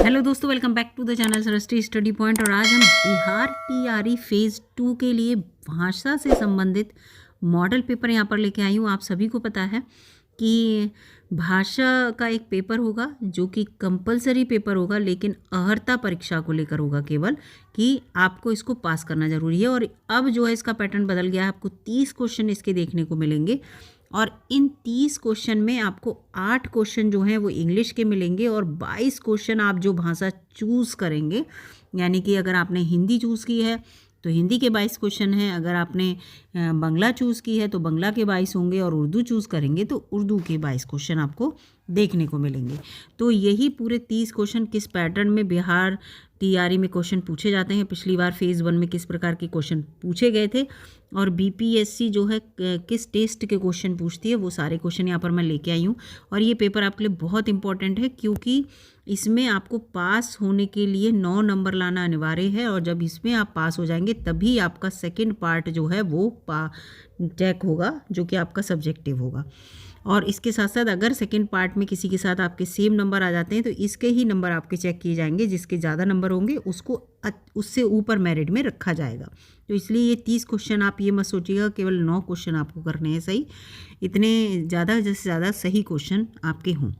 Hello दोस्तों, welcome back to the channel Saraswati study point. और आज हम बिहार टीआरई फेज़ 2 के लिए भाषा से संबंधित मॉडल पेपर यहाँ पर लेके आई हूँ। आप सभी को पता है कि भाषा का एक पेपर होगा जो कि कंपलसरी पेपर होगा, लेकिन अर्हता परीक्षा को लेकर होगा केवल, कि आपको इसको पास करना ज़रूरी है। और अब जो है इसका पैटर्न बदल गया है, आपको 30 क्वेश्चन इसके देखने को मिलेंगे और इन 30 क्वेश्चन में आपको 8 क्वेश्चन जो हैं वो इंग्लिश के मिलेंगे और 22 क्वेश्चन आप जो भाषा चूज़ करेंगे, यानी कि अगर आपने हिंदी चूज़ की है तो हिंदी के 22 क्वेश्चन हैं, अगर आपने बांग्ला चूज़ की है तो बांग्ला के 22 होंगे, और उर्दू चूज़ करेंगे तो उर्दू के 22 क्वेश्चन आपको देखने को मिलेंगे। तो यही पूरे 30 क्वेश्चन किस पैटर्न में बिहार टीआरई में क्वेश्चन पूछे जाते हैं, पिछली बार फेज़ 1 में किस प्रकार के क्वेश्चन पूछे गए थे, और बीपीएससी जो है किस टेस्ट के क्वेश्चन पूछती है, वो सारे क्वेश्चन यहाँ पर मैं लेके आई हूँ। और ये पेपर आपके लिए बहुत इंपॉर्टेंट है, क्योंकि इसमें आपको पास होने के लिए 9 नंबर लाना अनिवार्य है, और जब इसमें आप पास हो जाएंगे तभी आपका सेकंड पार्ट जो है वो चेक होगा, जो कि आपका सब्जेक्टिव होगा। और इसके साथ साथ अगर सेकंड पार्ट में किसी के साथ आपके सेम नंबर आ जाते हैं तो इसके ही नंबर आपके चेक किए जाएंगे, जिसके ज़्यादा नंबर होंगे उसको उससे ऊपर मेरिट में रखा जाएगा। तो इसलिए ये 30 क्वेश्चन आप ये मत सोचिएगा केवल 9 क्वेश्चन आपको करने हैं सही, इतने ज़्यादा से ज़्यादा सही क्वेश्चन आपके हों।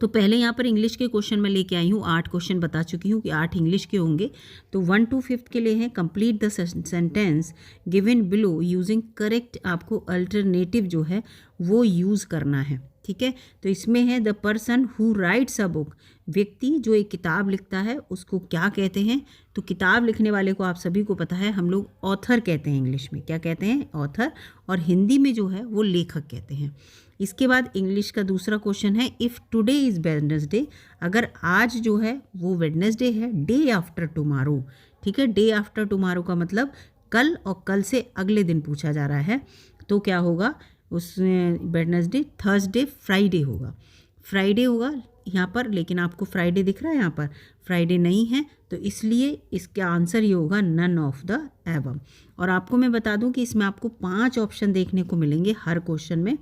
तो पहले यहाँ पर इंग्लिश के क्वेश्चन मैं लेके आई हूँ, 8 क्वेश्चन बता चुकी हूँ कि 8 इंग्लिश के होंगे। तो 1 to 5 के लिए है complete the sentence given below using correct, आपको अल्टरनेटिव जो है वो यूज़ करना है, ठीक है। तो इसमें है the person who rights a book, व्यक्ति जो एक किताब लिखता है उसको क्या कहते हैं। तो किताब लिखने वाले को आप सभी को पता है हम लोग ऑथर कहते हैं, इंग्लिश में क्या कहते हैं, ऑथर, और हिंदी में जो है वो लेखक कहते हैं। इसके बाद इंग्लिश का दूसरा क्वेश्चन है इफ़ टुडे इज़ वेडनेसडे, अगर आज जो है वो वेडनेसडे है, डे आफ्टर टुमारो, ठीक है। डे आफ्टर टुमारो का मतलब कल, और कल से अगले दिन पूछा जा रहा है, तो क्या होगा उसमें, वेडनेसडे, थर्सडे, फ्राइडे होगा, फ्राइडे होगा यहाँ पर। लेकिन आपको फ्राइडे दिख रहा है, यहाँ पर फ्राइडे नहीं है, तो इसलिए इसका आंसर ये होगा नन ऑफ द एबव। और आपको मैं बता दूं कि इसमें आपको 5 ऑप्शन देखने को मिलेंगे हर क्वेश्चन में।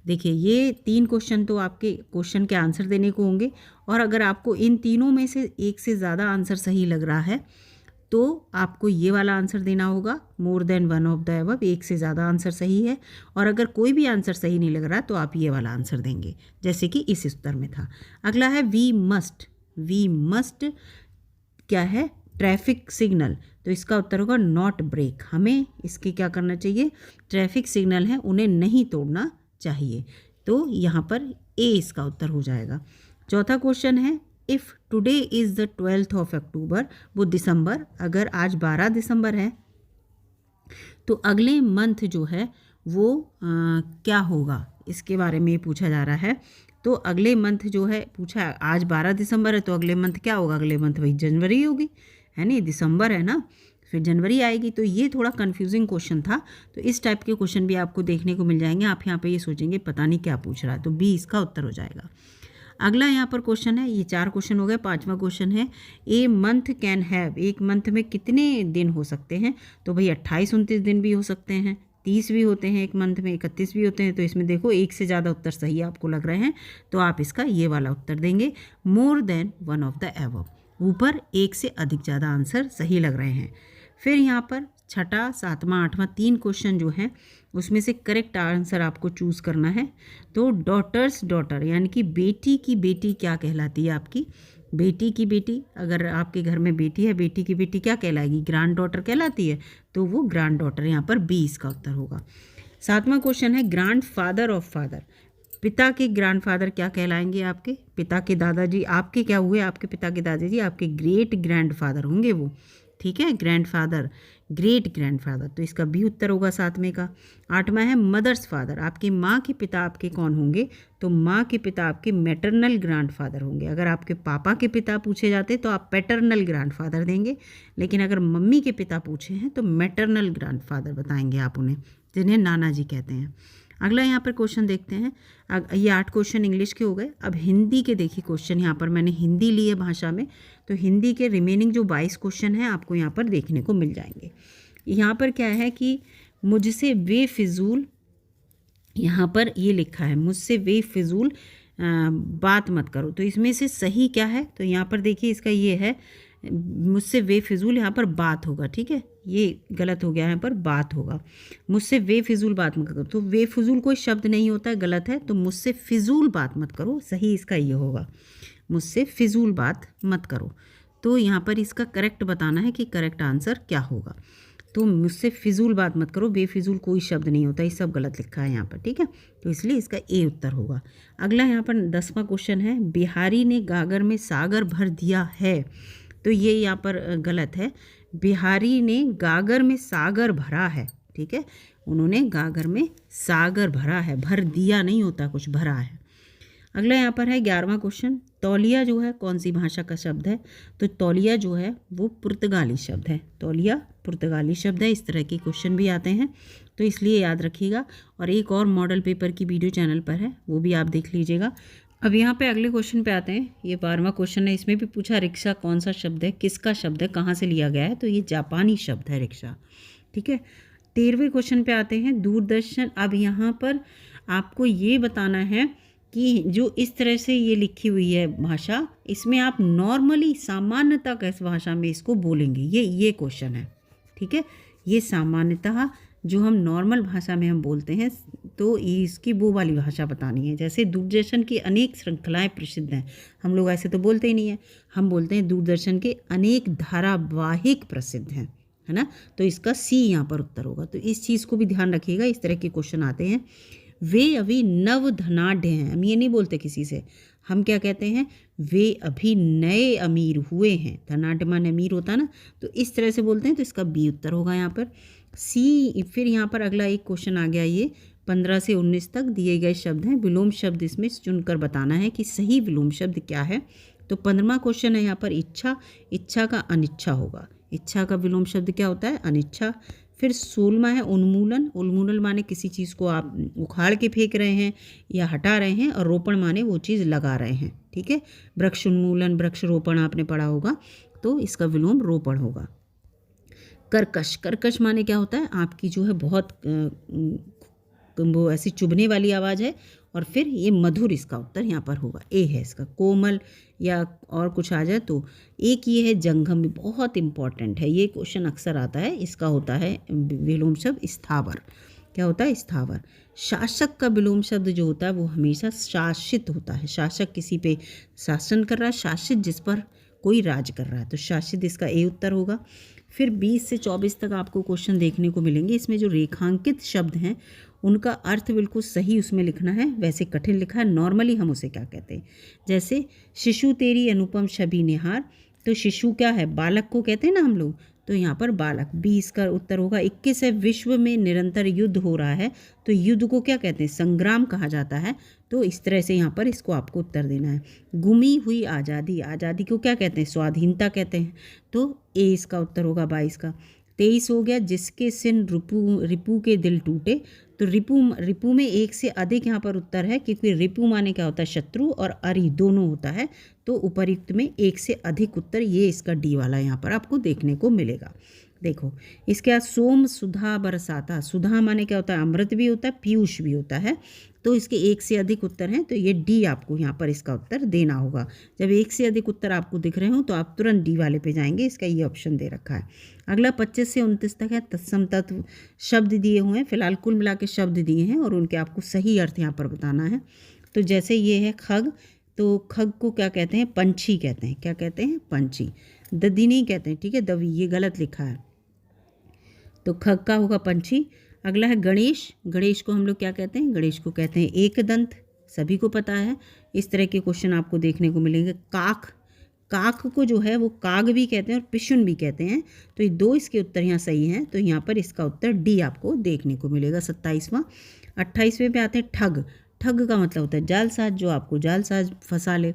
देखिए, ये 3 क्वेश्चन तो आपके क्वेश्चन के आंसर देने को होंगे, और अगर आपको इन तीनों में से एक से ज़्यादा आंसर सही लग रहा है तो आपको ये वाला आंसर देना होगा, more than one of the above, एक से ज़्यादा आंसर सही है। और अगर कोई भी आंसर सही नहीं लग रहा तो आप ये वाला आंसर देंगे, जैसे कि इस उत्तर में था। अगला है वी मस्ट क्या है, ट्रैफिक सिग्नल, तो इसका उत्तर होगा नॉट ब्रेक, हमें इसके क्या करना चाहिए, ट्रैफिक सिग्नल है उन्हें नहीं तोड़ना चाहिए। तो यहाँ पर ए इसका उत्तर हो जाएगा। चौथा क्वेश्चन है if today is the 12th of अक्टूबर, वो दिसंबर, अगर आज 12 दिसंबर है तो अगले मंथ जो है वो क्या होगा, इसके बारे में पूछा जा रहा है। तो अगले मंथ जो है पूछा, आज 12 दिसंबर है तो अगले मंथ क्या होगा, अगले मंथ भाई जनवरी होगी, है नहीं, दिसंबर है ना, फिर जनवरी आएगी। तो ये थोड़ा कंफ्यूजिंग क्वेश्चन था, तो इस टाइप के क्वेश्चन भी आपको देखने को मिल जाएंगे। आप यहाँ पे ये सोचेंगे पता नहीं क्या पूछ रहा है, तो बी इसका उत्तर हो जाएगा। अगला यहाँ पर क्वेश्चन है, ये 4 क्वेश्चन हो गए, 5वां क्वेश्चन है ए मंथ कैन हैव, एक मंथ में कितने दिन हो सकते हैं। तो भाई 28-29 दिन भी हो सकते हैं, 30 भी होते हैं एक मंथ में, 31 भी होते हैं। तो इसमें देखो एक से ज़्यादा उत्तर सही आपको लग रहे हैं, तो आप इसका ये वाला उत्तर देंगे, more than one of the above, ऊपर एक से अधिक ज़्यादा आंसर सही लग रहे हैं। फिर यहाँ पर 6ठा, 7वां, 8वां 3 क्वेश्चन जो हैं उसमें से करेक्ट आंसर आपको चूज़ करना है। तो डॉटर्स डॉटर, यानी कि बेटी की बेटी क्या कहलाती है आपकी, बेटी की बेटी, अगर आपके घर में बेटी है, बेटी की बेटी क्या कहलाएगी, ग्रैंड डॉटर कहलाती है, तो वो ग्रैंड डॉटर, यहाँ पर बी इसका उत्तर होगा। 7वां क्वेश्चन है ग्रैंड फादर ऑफ फादर, पिता के ग्रैंड फादर क्या कहलाएंगे, आपके पिता के दादाजी, आपके क्या हुए, आपके पिता के दादाजी आपके ग्रेट ग्रैंड फादर होंगे वो, ठीक है, grand father, great grand father, तो इसका भी उत्तर होगा 7वें का। 8वां है मदर्स फादर, आपकी माँ के पिता आपके कौन होंगे, तो माँ के पिता आपके मैटरनल ग्रैंड फादर होंगे। अगर आपके पापा के पिता पूछे जाते तो आप पैटर्नल ग्रैंड फादर देंगे, लेकिन अगर मम्मी के पिता पूछे हैं तो मैटरनल ग्रैंड फादर बताएंगे आप उन्हें, जिन्हें नाना जी कहते हैं। अगला यहाँ पर क्वेश्चन देखते हैं, ये 8 क्वेश्चन इंग्लिश के हो गए। अब हिंदी के देखिए क्वेश्चन, यहाँ पर मैंने हिंदी ली है भाषा में, तो हिंदी के रिमेनिंग जो 22 क्वेश्चन हैं आपको यहाँ पर देखने को मिल जाएंगे। यहाँ पर क्या है कि मुझसे बेफिजूल, यहाँ पर ये लिखा है मुझसे बेफिजूल बात मत करो। तो इसमें से सही क्या है, तो यहाँ पर देखिए इसका ये है, मुझसे बेफिजूल, यहाँ पर बात होगा, ठीक है, ये गलत हो गया, यहाँ पर बात होगा। मुझसे बेफिजूल बात मत करो, तो बेफिजूल कोई शब्द नहीं होता है, गलत है। तो मुझसे फिजूल बात मत करो, सही इसका ये होगा, मुझसे फिजूल बात मत करो। तो यहाँ पर इसका करेक्ट बताना है कि करेक्ट आंसर क्या होगा। तो मुझसे फिजूल बात मत करो, बेफिजूल कोई शब्द नहीं होता, ये सब गलत लिखा है यहाँ पर, ठीक है। तो इसलिए इसका ए उत्तर होगा। अगला यहाँ पर 10वां क्वेश्चन है, बिहारी ने गागर में सागर भर दिया है। तो ये यहाँ पर गलत है, बिहारी ने गागर में सागर भरा है, ठीक है, उन्होंने गागर में सागर भरा है, भर दिया नहीं होता, कुछ भरा है। अगला यहाँ पर है 11वां क्वेश्चन, तौलिया जो है कौन सी भाषा का शब्द है। तो तौलिया जो है वो पुर्तगाली शब्द है, तौलिया पुर्तगाली शब्द है। इस तरह के क्वेश्चन भी आते हैं, तो इसलिए याद रखिएगा। और एक और मॉडल पेपर की वीडियो चैनल पर है, वो भी आप देख लीजिएगा। अब यहाँ पे अगले क्वेश्चन पे आते हैं, ये 12वां क्वेश्चन है। इसमें भी पूछा रिक्शा कौन सा शब्द है, किसका शब्द है, कहाँ से लिया गया है। तो ये जापानी शब्द है रिक्शा, ठीक है। 13वें क्वेश्चन पे आते हैं, दूरदर्शन। अब यहाँ पर आपको ये बताना है कि जो इस तरह से ये लिखी हुई है भाषा, इसमें आप नॉर्मली सामान्यतः किस भाषा में इसको बोलेंगे, ये क्वेश्चन है, ठीक है। ये सामान्यतः जो हम नॉर्मल भाषा में हम बोलते हैं, तो इसकी वो वाली भाषा बतानी है। जैसे दूरदर्शन की अनेक श्रृंखलाएं प्रसिद्ध हैं, हम लोग ऐसे तो बोलते ही नहीं हैं, हम बोलते हैं दूरदर्शन के अनेक धारावाहिक प्रसिद्ध हैं, है ना। तो इसका सी यहाँ पर उत्तर होगा। तो इस चीज़ को भी ध्यान रखिएगा, इस तरह के क्वेश्चन आते हैं। वे अभी नव धनाढ़ हैं, हम ये नहीं बोलते किसी से, हम क्या कहते हैं, वे अभी नए अमीर हुए हैं। धनाढ़ माने अमीर होता ना, तो इस तरह से बोलते हैं। तो इसका बी उत्तर होगा यहाँ पर, सी। फिर यहाँ पर अगला एक क्वेश्चन आ गया, ये 15 से 19 तक दिए गए शब्द हैं, विलोम शब्द इसमें चुनकर बताना है कि सही विलोम शब्द क्या है। तो 15वां क्वेश्चन है यहाँ पर इच्छा, इच्छा का अनिच्छा होगा, इच्छा का विलोम शब्द क्या होता है, अनिच्छा। फिर 16वां है उन्मूलन, उन्मूलन माने किसी चीज़ को आप उखाड़ के फेंक रहे हैं या हटा रहे हैं, और रोपण माने वो चीज़ लगा रहे हैं, ठीक है। वृक्ष उन्मूलन, वृक्ष रोपण आपने पढ़ा होगा, तो इसका विलोम रोपण होगा। कर्कश, कर्कश माने क्या होता है, आपकी जो है बहुत वो ऐसी चुभने वाली आवाज़ है। और फिर ये मधुर, इसका उत्तर यहाँ पर होगा, ए है इसका। कोमल या और कुछ आ जाए तो एक ये है जंगम, भी बहुत इंपॉर्टेंट है, ये क्वेश्चन अक्सर आता है। इसका होता है विलोम शब्द स्थावर, क्या होता है, स्थावर। शासक का विलोम शब्द जो होता है वो हमेशा शासित होता है, शासक किसी पे शासन कर रहा है, शासित जिस पर कोई राज कर रहा है, तो शासित इसका ए उत्तर होगा। फिर 20 से 24 तक आपको क्वेश्चन देखने को मिलेंगे, इसमें जो रेखांकित शब्द हैं उनका अर्थ बिल्कुल सही उसमें लिखना है, वैसे कठिन लिखा है, नॉर्मली हम उसे क्या कहते हैं। जैसे शिशु तेरी अनुपम छवि निहार, तो शिशु क्या है, बालक को कहते हैं ना हम लोग, तो यहाँ पर बालक। 20 का उत्तर होगा। 21 है विश्व में निरंतर युद्ध हो रहा है, तो युद्ध को क्या कहते हैं, संग्राम कहा जाता है। तो इस तरह से यहाँ पर इसको आपको उत्तर देना है। गुमी हुई आज़ादी, आज़ादी को क्या कहते हैं, स्वाधीनता कहते हैं, तो ए इसका उत्तर होगा 22 का। 23 हो गया, जिसके सिन रिपू के दिल टूटे, तो रिपू में एक से अधिक यहाँ पर उत्तर है, क्योंकि रिपू माने क्या होता है, शत्रु, और अरि दोनों होता है, तो उपर्युक्त में एक से अधिक उत्तर, ये इसका डी वाला यहाँ पर आपको देखने को मिलेगा। देखो इसके बाद सोम सुधा बरसाता, सुधा माने क्या होता है, अमृत भी होता है, पीयूष भी होता है, तो इसके एक से अधिक उत्तर हैं, तो ये डी आपको यहाँ पर इसका उत्तर देना होगा। जब एक से अधिक उत्तर आपको दिख रहे हो तो आप तुरंत डी वाले पे जाएंगे, इसका ये ऑप्शन दे रखा है। अगला 25 से 29 तक है, तत्सम तत्व शब्द दिए हुए हैं, फिलहाल कुल मिला के शब्द दिए हैं और उनके आपको सही अर्थ यहाँ पर बताना है। तो जैसे ये है खग, तो खग को क्या कहते हैं, पंछी कहते हैं, क्या कहते हैं, पंछी। ददी नहीं कहते हैं, ठीक है, दवी, ये गलत लिखा है, तो खग का होगा पंछी। अगला है गणेश, गणेश को हम लोग क्या कहते हैं, गणेश को कहते हैं एक दंत, सभी को पता है। इस तरह के क्वेश्चन आपको देखने को मिलेंगे। काक, काक को जो है वो काग भी कहते हैं और पिशुन भी कहते हैं, तो ये दो इसके उत्तर यहाँ सही हैं, तो यहाँ पर इसका उत्तर डी आपको देखने को मिलेगा। 27वां। 28वें पे आते हैं ठग, ठग का मतलब होता है जालसाज, जो आपको जालसाज फंसा ले,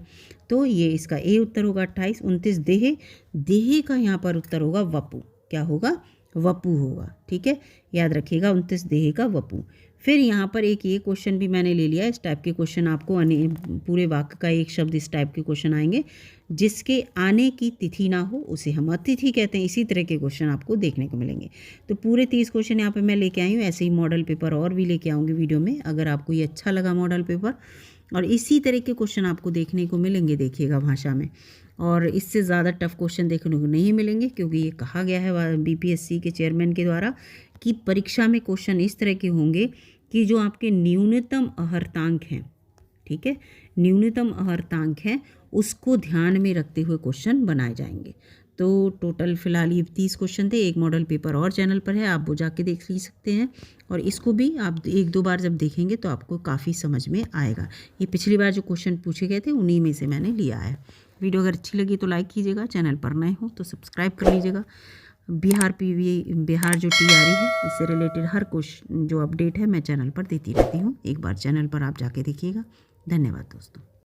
तो ये इसका ए उत्तर होगा 28। 29 देह, देह का यहाँ पर उत्तर होगा वपु, क्या होगा, वपु होगा, ठीक है, याद रखिएगा 29 देह का वपु। फिर यहाँ पर एक ये क्वेश्चन भी मैंने ले लिया, इस टाइप के क्वेश्चन आपको पूरे वाक्य का एक शब्द इस टाइप के क्वेश्चन आएंगे, जिसके आने की तिथि ना हो उसे हम अतिथि कहते हैं, इसी तरह के क्वेश्चन आपको देखने को मिलेंगे। तो पूरे 30 क्वेश्चन यहाँ पे मैं लेके आई हूँ, ऐसे ही मॉडल पेपर और भी लेके आऊँगी वीडियो में। अगर आपको ये अच्छा लगा मॉडल पेपर और इसी तरह के क्वेश्चन आपको देखने को मिलेंगे, देखिएगा भाषा में। और इससे ज़्यादा टफ क्वेश्चन देखने को नहीं मिलेंगे, क्योंकि ये कहा गया है बीपीएससी के चेयरमैन के द्वारा कि परीक्षा में क्वेश्चन इस तरह के होंगे कि जो आपके न्यूनतम अहर्तांक हैं, ठीक है, न्यूनतम अहर्तांक है उसको ध्यान में रखते हुए क्वेश्चन बनाए जाएंगे। तो टोटल फ़िलहाल ये 30 क्वेश्चन थे। एक मॉडल पेपर और चैनल पर है, आप वो जाके देख ली सकते हैं, और इसको भी आप 1-2 बार जब देखेंगे तो आपको काफ़ी समझ में आएगा। ये पिछली बार जो क्वेश्चन पूछे गए थे उन्हीं में से मैंने लिया है। वीडियो अगर अच्छी लगी तो लाइक कीजिएगा, चैनल पर नए हो तो सब्सक्राइब कर लीजिएगा। बिहार जो टीआरई है इससे रिलेटेड हर क्वेश्चन जो अपडेट है मैं चैनल पर देती रहती हूँ। एक बार चैनल पर आप जाके देखिएगा। धन्यवाद दोस्तों।